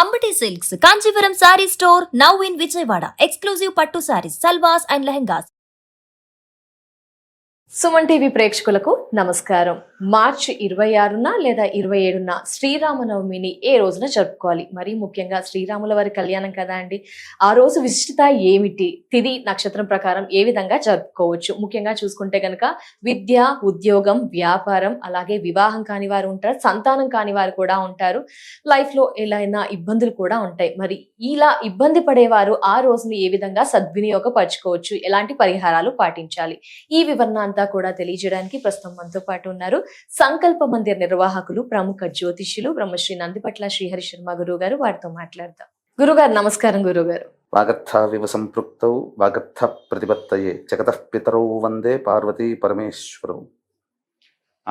Ambati Silks, Kanchipuram Saree Store, now in Vijayawada. Exclusive Pattu Sarees, Salwas and Lehengas. Suman TV ప్రేక్షకులకు నమస్కారం. మార్చి 26న లేదా 27న శ్రీరామనవమిని ఏ రోజున జరుపుకోవాలి? మరి ముఖ్యంగా శ్రీరాముల వారి కళ్యాణం కదా అండి. ఆ రోజు విశిష్టత ఏమిటి? తిథి నక్షత్రం ప్రకారం ఏ విధంగా జరుపుకోవచ్చు? ముఖ్యంగా చూసుకుంటే కనుక విద్య, ఉద్యోగం, వ్యాపారం, అలాగే వివాహం కాని వారు ఉంటారు, సంతానం కాని వారు కూడా ఉంటారు. లైఫ్ లో ఎలా ఇబ్బందులు కూడా ఉంటాయి. మరి ఇలా ఇబ్బంది పడేవారు ఆ రోజుని ఏ విధంగా సద్వినియోగపరచుకోవచ్చు? ఎలాంటి పరిహారాలు పాటించాలి? ఈ వివరణ అంతా కూడా తెలియజేయడానికి ప్రస్తుతం మనతో పాటు ఉన్నారు సంకల్ప మందిర్ నిర్వాహకులు, ప్రముఖ జ్యోతిష్యులు బ్రహ్మశ్రీ నందిపట్ల శ్రీహరి శర్మ గురువు గారు. వారితో మాట్లాడదాం. గురుగారు నమస్కారం. గురుగారు, వాగర్థావివ సంపృక్తౌ వాగర్థ ప్రతిపత్తయే జగతః పితరౌ వందే పార్వతీ పరమేశ్వరౌ.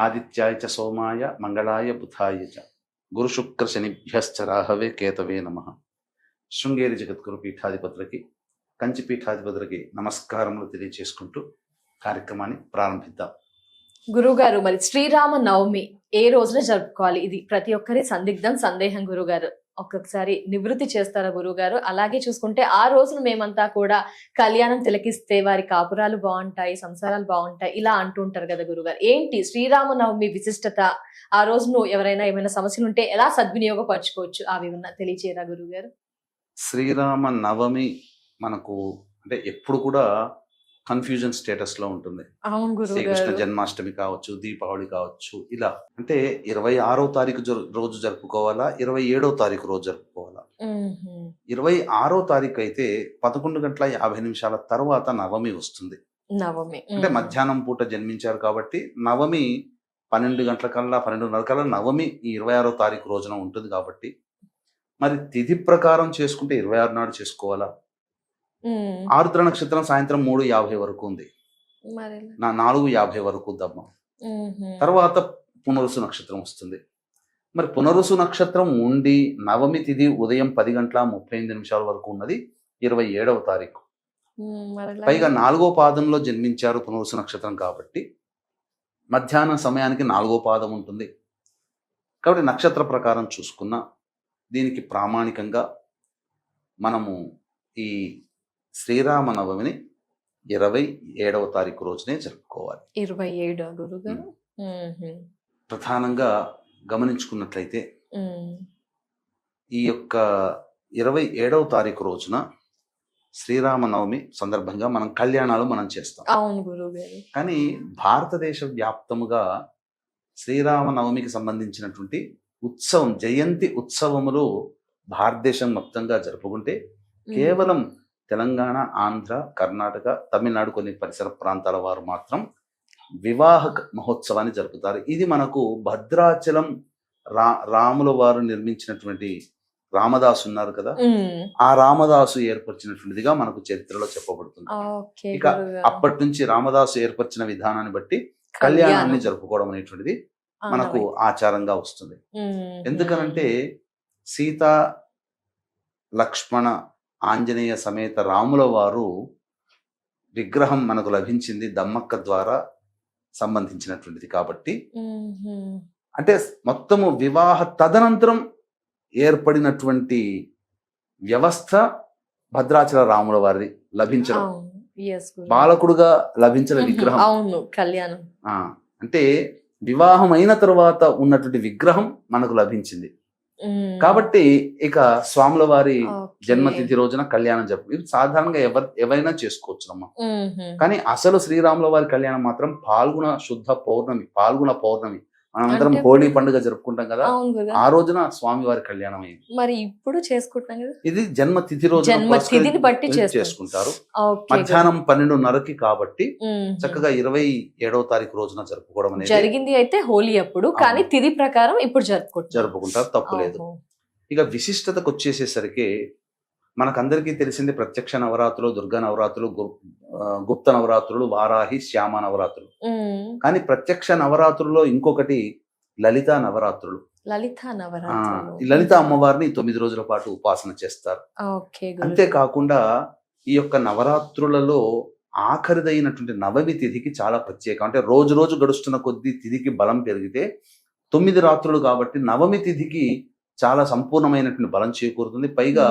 ఆదిత్యాయ చ సోమాయ మంగళాయ బుధాయ చ గురు శుక్ర శనిభ్యశ్చ రాహవే కేతవే నమః. శృంగేరి జగద్గురు పీఠాధిపతులకి, కంచి పీఠాధిపతులకి నమస్కారములు తెలియజేసుకుంటూ కార్యక్రమాన్ని ప్రారంభిద్దాం. గురుగారు, మరి శ్రీరామ నవమి ఏ రోజున జరుపుకోవాలి? ఇది ప్రతి ఒక్కరి సందేహం. గురుగారు, ఒక్కొక్కసారి నివృత్తి చేస్తారా గురుగారు? అలాగే చూసుకుంటే ఆ రోజున మేమంతా కూడా కళ్యాణం తిలకిస్తే వారి కాపురాలు బాగుంటాయి, సంసారాలు బాగుంటాయి, ఇలా అంటుంటారు కదా గురుగారు. ఏంటి శ్రీరామ నవమి విశిష్టత? ఆ రోజును ఎవరైనా ఏమైనా సమస్యలు ఉంటే ఎలా సద్వినియోగపరచుకోవచ్చు? ఆ వివరణ తెలియచేయరా గురుగారు? శ్రీరామ నవమి మనకు అంటే ఎప్పుడు కూడా కన్ఫ్యూజన్ స్టేటస్ లో ఉంటుంది. శ్రీకృష్ణ జన్మాష్టమి కావచ్చు, దీపావళి కావచ్చు, ఇలా అంటే 26వ తారీఖు రోజు జరుపుకోవాలా, 27వ తారీఖు రోజు జరుపుకోవాలా? 26వ తారీఖు అయితే 11:50 తర్వాత నవమి వస్తుంది. నవమి అంటే మధ్యాహ్నం పూట జన్మించారు కాబట్టి నవమి 12:30 నవమి ఈ 26వ తారీఖు రోజున ఉంటుంది కాబట్టి మరి తిథి ప్రకారం చేసుకుంటే 26 నాడు చేసుకోవాలా? ఆరుద్ర నక్షత్రం సాయంత్రం 3:50 వరకు ఉంది, 4:50 వరకు దమ్మ. తర్వాత పునరుసు నక్షత్రం వస్తుంది. మరి పునరుసు నక్షత్రం ఉండి నవమి తిథి ఉదయం 10:38 వరకు ఉన్నది 27వ తారీఖు. పైగా 4వ పాదంలో జన్మించారు పునరుసు నక్షత్రం కాబట్టి మధ్యాహ్నం సమయానికి 4వ పాదం ఉంటుంది. కాబట్టి నక్షత్ర ప్రకారం చూసుకున్న దీనికి ప్రామాణికంగా మనము ఈ శ్రీరామ నవమిని 27వ తారీఖు రోజునే జరుపుకోవాలి. 27 గురుగారు. ప్రధానంగా గమనించుకున్నట్లయితే ఈ యొక్క 27వ తారీఖు రోజున శ్రీరామ నవమి సందర్భంగా మనం కళ్యాణాలు చేస్తాం. అవును గురుగారు. కానీ భారతదేశ వ్యాప్తముగా శ్రీరామ నవమికి సంబంధించినటువంటి ఉత్సవం, జయంతి ఉత్సవములు భారతదేశం మొత్తంగా జరుపుకుంటే కేవలం తెలంగాణ, ఆంధ్ర, కర్ణాటక, తమిళనాడు కొన్ని పరిసర ప్రాంతాల వారు మాత్రం వివాహ మహోత్సవాన్ని జరుపుతారు. ఇది మనకు భద్రాచలం రాముల వారు నిర్మించినటువంటి రామదాసు ఉన్నారు కదా, ఆ రామదాసు ఏర్పరిచినటువంటిదిగా మనకు చరిత్రలో చెప్పబడుతుంది. ఇక అప్పటి నుంచి రామదాసు ఏర్పరిచిన విధానాన్ని బట్టి కళ్యాణాన్ని జరుపుకోవడం అనేటువంటిది మనకు ఆచారంగా వస్తుంది. ఎందుకనంటే సీత, లక్ష్మణ, ఆంజనేయ సమేత రాముల వారు విగ్రహం మనకు లభించింది దమ్మక్క ద్వారా సంబంధించినటువంటిది కాబట్టి, అంటే మొత్తము వివాహ తదనంతరం ఏర్పడినటువంటి వ్యవస్థ భద్రాచల రాముల వారిది లభించడం, బాలకుడుగా లభించిన విగ్రహం కళ్యాణం. అంటే వివాహం అయిన తర్వాత ఉన్నటువంటి విగ్రహం మనకు లభించింది కాబట్టి ఇక స్వాముల వారి జన్మతిథి రోజున కళ్యాణం జరుపు. ఇది సాధారణంగా ఎవరైనా చేసుకోవచ్చు అమ్మా. కానీ అసలు శ్రీరాముల వారి కళ్యాణం మాత్రం పాల్గొన శుద్ధ పౌర్ణమి, పాల్గొన పౌర్ణమి మనందరం హోలీ పండుగ జరుపుకుంటాం కదా, ఆ రోజున స్వామి వారి కళ్యాణం అయింది. మరి ఇప్పుడు చేసుకుంటాం కదా, ఇది జన్మతిథి రోజు బట్టి చేసుకుంటారు. మధ్యాహ్నం 12:30కి కాబట్టి చక్కగా 27వ తారీఖు రోజున జరుపుకోవడం అనేది జరిగింది. అయితే హోలీ అప్పుడు, కానీ తిథి ప్రకారం ఇప్పుడు జరుపుకుంటారు, తప్పులేదు. ఇక విశిష్టతకు వచ్చేసేసరికి మనకందరికీ తెలిసింది ప్రత్యక్ష నవరాత్రులు, దుర్గా నవరాత్రులు, గుప్త నవరాత్రులు, వారాహి, శ్యామ నవరాత్రులు. కానీ ప్రత్యక్ష నవరాత్రుల్లో ఇంకొకటి లలితా నవరాత్రులు. లలిత అమ్మవారిని 9 రోజుల పాటు ఉపాసన చేస్తారు. అంతేకాకుండా ఈ యొక్క నవరాత్రులలో ఆఖరిదైనటువంటి నవమి తిథికి చాలా ప్రత్యేకం. అంటే రోజు రోజు గడుస్తున్న కొద్దీ తిథికి బలం పెరిగితే 9 రాత్రులు కాబట్టి నవమి తిథికి చాలా సంపూర్ణమైనటువంటి బలం చేకూరుతుంది. పైగా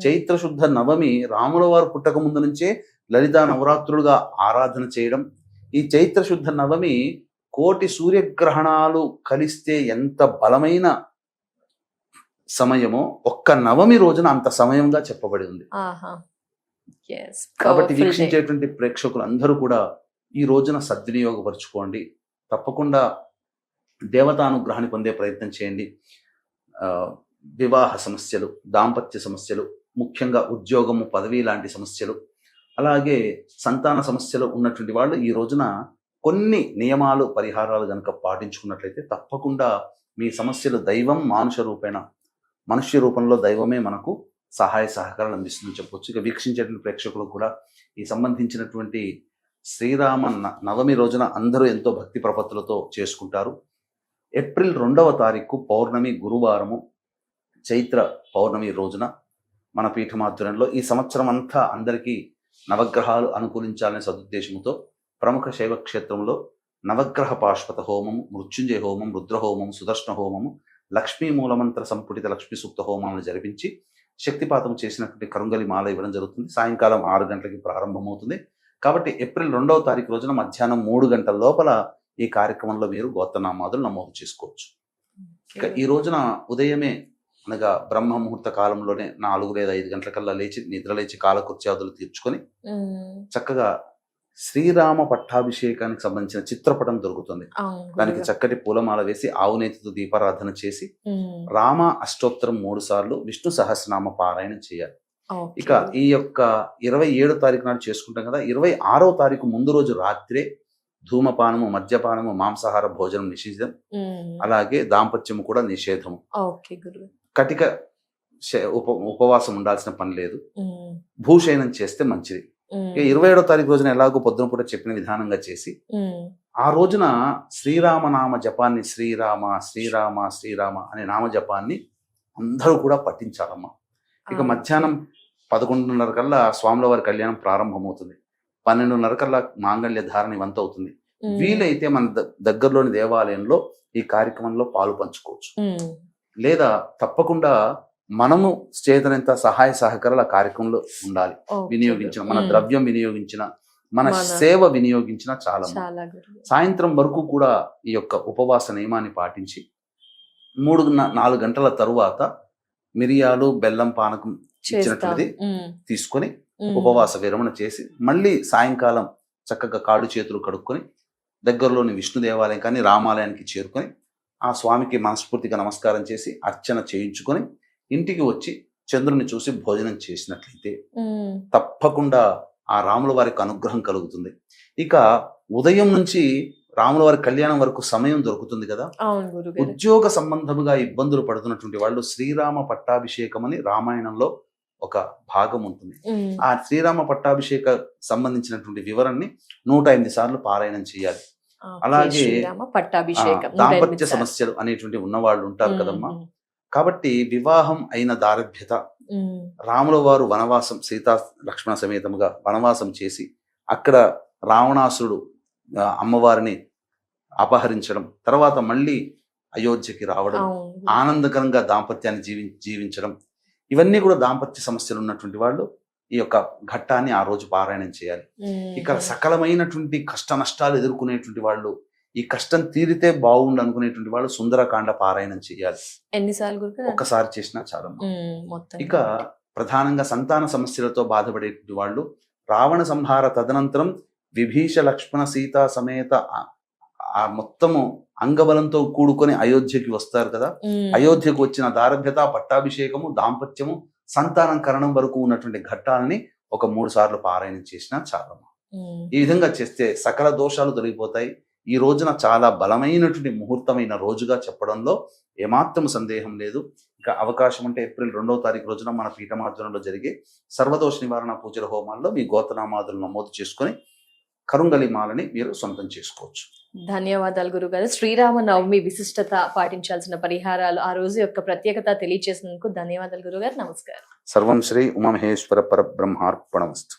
చైత్ర శుద్ధ నవమి రాముల వారు పుట్టక ముందు నుంచే లలితా నవరాత్రులుగా ఆరాధన చేయడం. ఈ చైత్ర శుద్ధ నవమి కోటి సూర్యగ్రహణాలు కలిస్తే ఎంత బలమైన సమయమో ఒక్క నవమి రోజున అంత సమయంగా చెప్పబడి ఉంది. కాబట్టి వీక్షించేటువంటి ప్రేక్షకులు అందరూ కూడా ఈ రోజున సద్వినియోగపరుచుకోండి. తప్పకుండా దేవతానుగ్రహాన్ని పొందే ప్రయత్నం చేయండి. వివాహ సమస్యలు, దాంపత్య సమస్యలు, ముఖ్యంగా ఉద్యోగము, పదవి లాంటి సమస్యలు, అలాగే సంతాన సమస్యలు ఉన్నటువంటి వాళ్ళు ఈ రోజున కొన్ని నియమాలు, పరిహారాలు కనుక పాటించుకున్నట్లయితే తప్పకుండా మీ సమస్యలు దైవం మనుష్య రూపంలో దైవమే మనకు సహాయ సహకారాలు అందిస్తుందని చెప్పొచ్చు. ఇక వీక్షించేటువంటి ప్రేక్షకులకు కూడా ఈ సంబంధించినటువంటి శ్రీరామ నవమి రోజున అందరూ ఎంతో భక్తి ప్రపత్తులతో చేసుకుంటారు. ఏప్రిల్ 2వ తారీఖు పౌర్ణమి గురువారము, చైత్ర పౌర్ణమి రోజున మన పీఠమాధ్వర్యంలో ఈ సంవత్సరం అంతా అందరికీ నవగ్రహాలు అనుకూలించాలనే సదుద్దేశంతో ప్రముఖ శైవ క్షేత్రంలో నవగ్రహ పాశ్వత హోమము, మృత్యుంజయ హోమం, రుద్రహోమం, సుదర్శన హోమము, లక్ష్మీ మూలమంత్ర సంపుటిత లక్ష్మీ సూక్త హోమాలను జరిపించి శక్తిపాతం చేసినటువంటి కరుంగలి మాల ఇవ్వడం జరుగుతుంది. సాయంకాలం 6 గంటలకి ప్రారంభమవుతుంది. కాబట్టి ఏప్రిల్ 2వ తారీఖు రోజున మధ్యాహ్నం 3 గంటల లోపల ఈ కార్యక్రమంలో మీరు గోత్రనామాదులు నమోదు చేసుకోవచ్చు. ఇక ఈ రోజున ఉదయమే అనగా బ్రహ్మ ముహూర్త కాలంలోనే 4 లేదా 5 గంటలకల్లా నిద్రలేచి కాలకృత్యాదులు తీర్చుకొని చక్కగా శ్రీరామ పట్టాభిషేకానికి సంబంధించిన చిత్రపటం దొరుకుతుంది. దానికి చక్కటి పూలమాల వేసి ఆవు నేతితో దీపారాధన చేసి రామ అష్టోత్తరం 3 సార్లు, విష్ణు సహస్రనామ పారాయణం చేయాలి. ఇక ఈ యొక్క 27వ తారీఖు నాడు చేసుకుంటాం కదా, 26వ తారీఖు ముందు రోజు రాత్రే ధూమపానము, మద్యపానము, మాంసాహార భోజనం నిషేధం, అలాగే దాంపత్యము కూడా నిషేధము. కటిక ఉపవాసం ఉండాల్సిన పని లేదు. భూషయనం చేస్తే మంచిది. 27వ తారీఖు రోజున ఎలాగో పొద్దున పూట చెప్పిన విధానంగా చేసి ఆ రోజున శ్రీరామనామ జపాన్ని శ్రీరామ శ్రీరామ శ్రీరామ అనే నామ జపాన్ని అందరూ కూడా పఠించాలమ్మా. ఇక మధ్యాహ్నం 11:30 కల్లా స్వాముల వారి కళ్యాణం ప్రారంభమవుతుంది. 12:30 కల్లా మాంగళ్య ధారణ ఇవంత అవుతుంది. వీలైతే మన దగ్గరలోని దేవాలయంలో ఈ కార్యక్రమంలో పాలు పంచుకోవచ్చు. లేదా తప్పకుండా మనము చేతనంత సహాయ సహకారాల కార్యక్రమంలో ఉండాలి. వినియోగించిన మన ద్రవ్యం వినియోగించిన, మన సేవ వినియోగించిన చాలా. సాయంత్రం వరకు కూడా ఈ యొక్క ఉపవాస నియమాన్ని పాటించి 3-4 గంటల తరువాత మిరియాలు, బెల్లం పానకం ఇచ్చినటువంటిది తీసుకొని ఉపవాస విరమణ చేసి మళ్ళీ సాయంకాలం చక్కగా కాళ్ళు చేతులు కడుక్కొని దగ్గరలోని విష్ణు దేవాలయం కానీ రామాలయానికి చేరుకొని ఆ స్వామికి మనస్ఫూర్తిగా నమస్కారం చేసి అర్చన చేయించుకొని ఇంటికి వచ్చి చంద్రుని చూసి భోజనం చేసినట్లయితే తప్పకుండా ఆ రాముల వారికి అనుగ్రహం కలుగుతుంది. ఇక ఉదయం నుంచి రాముల వారి కళ్యాణం వరకు సమయం దొరుకుతుంది కదా. ఉద్యోగ సంబంధముగా ఇబ్బందులు పడుతున్నటువంటి వాళ్ళు శ్రీరామ పట్టాభిషేకం అని రామాయణంలో ఒక భాగం ఉంటుంది. ఆ శ్రీరామ పట్టాభిషేక సంబంధించినటువంటి వివరాన్ని 108 సార్లు పారాయణం చేయాలి. అలాగే దాంపత్య సమస్యలు అనేటువంటి ఉన్నవాళ్ళు ఉంటారు కదమ్మా. కాబట్టి వివాహం అయిన దారభ్యత, రాముల వారు వనవాసం సీతా లక్ష్మణ సమేతముగా వనవాసం చేసి అక్కడ రావణాసురుడు అమ్మవారిని అపహరించడం, తర్వాత మళ్ళీ అయోధ్యకి రావడం, ఆనందకరంగా దాంపత్యాన్ని జీవించడం, ఇవన్నీ కూడా దాంపత్య సమస్యలు ఉన్నటువంటి వాళ్ళు ఈ యొక్క ఘట్టాన్ని ఆ రోజు పారాయణం చేయాలి. ఇక్కడ సకలమైనటువంటి కష్ట నష్టాలు ఎదుర్కొనేటువంటి వాళ్ళు, ఈ కష్టం తీరితే బాగుండు అనుకునేటువంటి వాళ్ళు సుందరకాండ పారాయణం చేయాలి. ఎన్నిసార్లు? ఒక్కసారి చేసినా చాలా. ఇక ప్రధానంగా సంతాన సమస్యలతో బాధపడేటువంటి వాళ్ళు రావణ సంహార తదనంతరం విభీష లక్ష్మణ సీతా సమేత ఆ మొత్తము అంగబలంతో కూడుకొని అయోధ్యకి వస్తారు కదా. అయోధ్యకు వచ్చిన దారభ్యత, పట్టాభిషేకము, దాంపత్యము, సంతానం కరణం వరకు ఉన్నటువంటి ఘట్టాలని ఒక 3 సార్లు పారాయణం చేసినా చాలా. ఈ విధంగా చేస్తే సకల దోషాలు తొలగిపోతాయి. ఈ రోజున చాలా బలమైనటువంటి ముహూర్తమైన రోజుగా చెప్పడంలో ఏమాత్రం సందేహం లేదు. ఇక అవకాశం ఉంటే ఏప్రిల్ 2వ తారీఖు రోజున మన పీఠమాధ్వర్యంలో జరిగే సర్వదోష నివారణ పూజల హోమాల్లో మీ గోత్రనామాదులు నమోదు చేసుకొని కరుంగలి మాలని మీరు సొంతం చేసుకోవచ్చు. ధన్యవాదాలు గురుగారు. శ్రీరామ నవమి విశిష్టత, పాటించాల్సిన పరిహారాలు, ఆ రోజు యొక్క ప్రత్యేకత తెలియజేసినందుకు ధన్యవాదాలు గురుగారు. నమస్కారం. సర్వం శ్రీ ఉమామహేశ్వర పరబ్రహ్మార్పణమస్తు.